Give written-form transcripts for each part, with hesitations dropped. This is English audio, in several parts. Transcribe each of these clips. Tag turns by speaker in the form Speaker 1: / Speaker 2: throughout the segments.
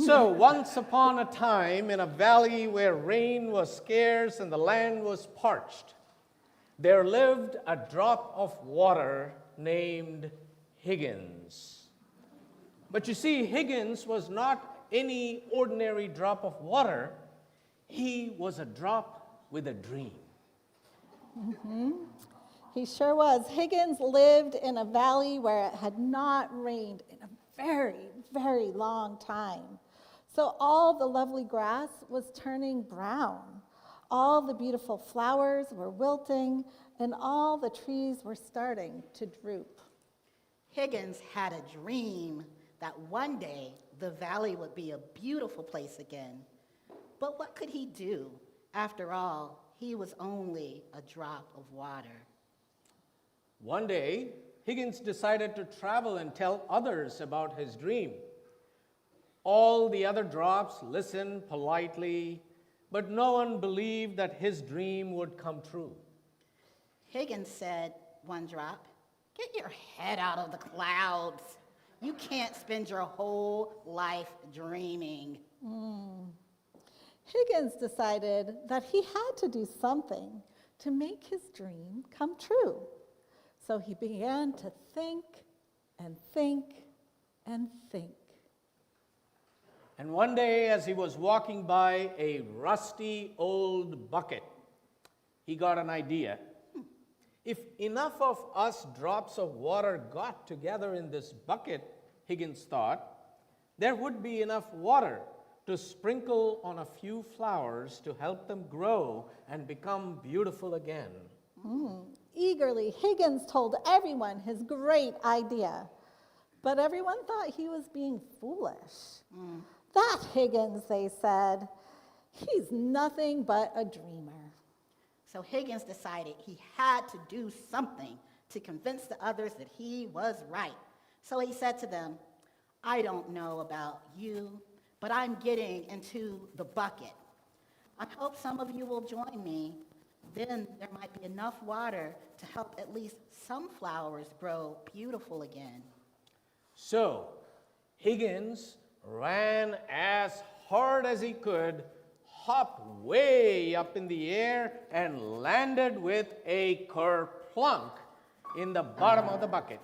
Speaker 1: So, once upon a time, in a valley where rain was scarce and the land was parched, there lived a drop of water named Higgins. But you see, Higgins was not any ordinary drop of water. He was a drop with a dream.
Speaker 2: He sure was. Higgins lived in a valley where it had not rained in a very, very long time. So all the lovely grass was turning brown. All the beautiful flowers were wilting, and all the trees were starting to droop.
Speaker 3: Higgins had a dream that one day the valley would be a beautiful place again. But what could he do? After all, he was only a drop of water.
Speaker 1: One day, Higgins decided to travel and tell others about his dream. All the other drops listened politely, but no one believed that his dream would come true.
Speaker 3: Higgins said, one drop, "Get your head out of the clouds. You can't spend your whole life dreaming."
Speaker 2: Higgins decided that he had to do something to make his dream come true. So he began to think and think and think.
Speaker 1: And one day, as he was walking by a rusty old bucket, he got an idea. If enough of us drops of water got together in this bucket, Higgins thought, there would be enough water to sprinkle on a few flowers to help them grow and become beautiful again.
Speaker 2: Eagerly, Higgins told everyone his great idea. But everyone thought he was being foolish. That Higgins, they said, he's nothing but a dreamer.
Speaker 3: So Higgins decided he had to do something to convince the others that he was right. So he said to them, "I don't know about you, but I'm getting into the bucket. I hope some of you will join me. Then there might be enough water to help at least some flowers grow beautiful again."
Speaker 1: So, Higgins ran as hard as he could, hopped way up in the air, and landed with a kerplunk in the bottom of the bucket.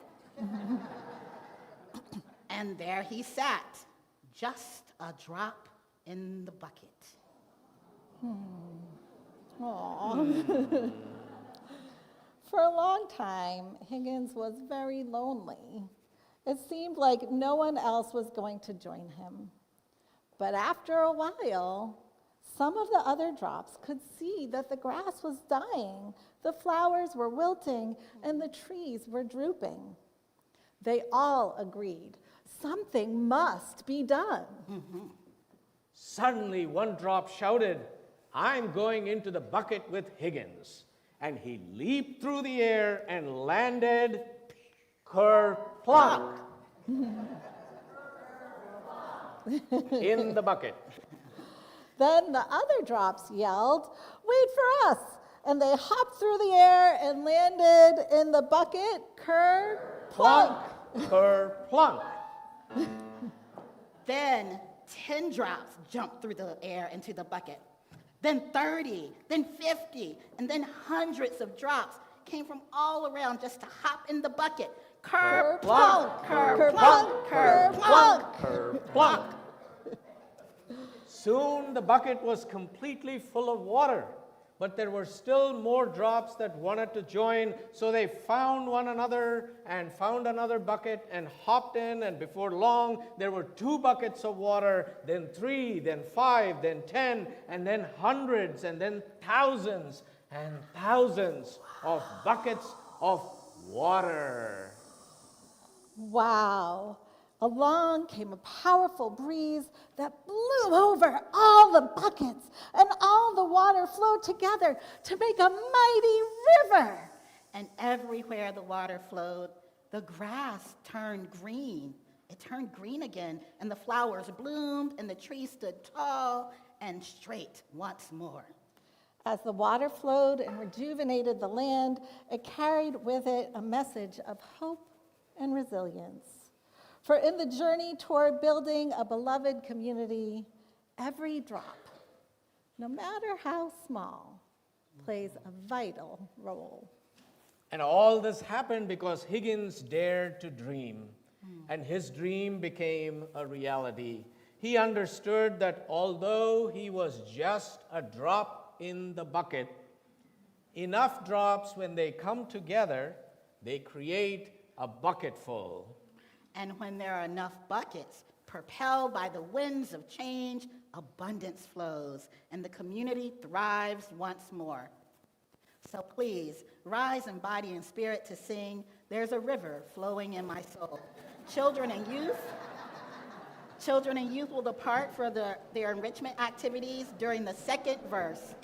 Speaker 3: And there he sat, just a drop in the bucket.
Speaker 2: Aww. For a long time, Higgins was very lonely. It seemed like no one else was going to join him. But after a while, some of the other drops could see that the grass was dying, the flowers were wilting, and the trees were drooping. They all agreed, something must be done.
Speaker 1: Suddenly, one drop shouted, "I'm going into the bucket with Higgins." And he leaped through the air and landed kerplunk in the bucket.
Speaker 2: Then the other drops yelled, "Wait for us!" And they hopped through the air and landed in the bucket, kerplunk.
Speaker 1: Kerplunk.
Speaker 3: Then 10 drops jumped through the air into the bucket. Then 30, then 50, and then hundreds of drops came from all around just to hop in the bucket. Kerplunk, kerplunk, kerplunk,
Speaker 1: Kerplunk. Soon the bucket was completely full of water, but there were still more drops that wanted to join, so they found one another and found another bucket and hopped in, and before long there were 2 buckets of water, then 3, then 5, then 10, and then hundreds, and then thousands and thousands of buckets of water.
Speaker 2: Wow. Along came a powerful breeze that blew over all the buckets, and all the water flowed together to make a mighty river.
Speaker 3: And everywhere the water flowed, the grass turned green. It turned green again, and the flowers bloomed, and the trees stood tall and straight once more.
Speaker 2: As the water flowed and rejuvenated the land, it carried with it a message of hope and resilience. For in the journey toward building a beloved community, every drop, no matter how small, plays a vital role.
Speaker 1: And all this happened because Higgins dared to dream, and his dream became a reality. He understood that although he was just a drop in the bucket, enough drops, when they come together, they create a bucketful.
Speaker 3: And when there are enough buckets, propelled by the winds of change, abundance flows, and the community thrives once more. So please, rise in body and spirit to sing, "There's a river flowing in my soul." Children and youth will depart for their enrichment activities during the second verse.